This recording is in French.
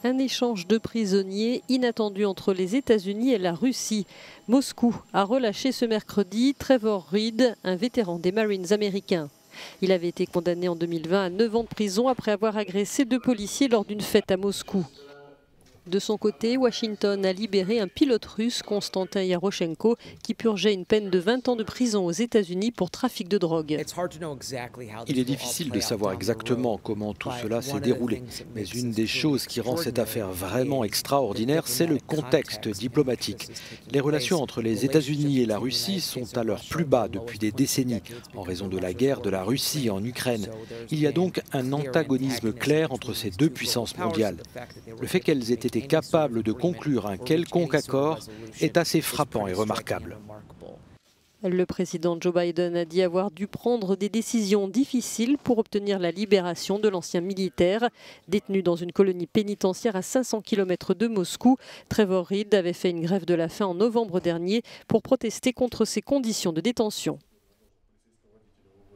Un échange de prisonniers inattendu entre les États-Unis et la Russie. Moscou a relâché ce mercredi Trevor Reed, un vétéran des Marines américains. Il avait été condamné en 2020 à 9 ans de prison après avoir agressé 2 policiers lors d'une fête à Moscou. De son côté, Washington a libéré un pilote russe, Konstantin Yaroshenko, qui purgeait une peine de 20 ans de prison aux États-Unis pour trafic de drogue. Il est difficile de savoir exactement comment tout cela s'est déroulé, mais une des choses qui rend cette affaire vraiment extraordinaire, c'est le contexte diplomatique. Les relations entre les États-Unis et la Russie sont à leur plus bas depuis des décennies, en raison de la guerre de la Russie en Ukraine. Il y a donc un antagonisme clair entre ces deux puissances mondiales. Le fait qu'elles aient été capables de conclure un quelconque accord est assez frappant et remarquable. Le président Joe Biden a dit avoir dû prendre des décisions difficiles pour obtenir la libération de l'ancien militaire. Détenu dans une colonie pénitentiaire à 500 km de Moscou, Trevor Reed avait fait une grève de la faim en novembre dernier pour protester contre ses conditions de détention.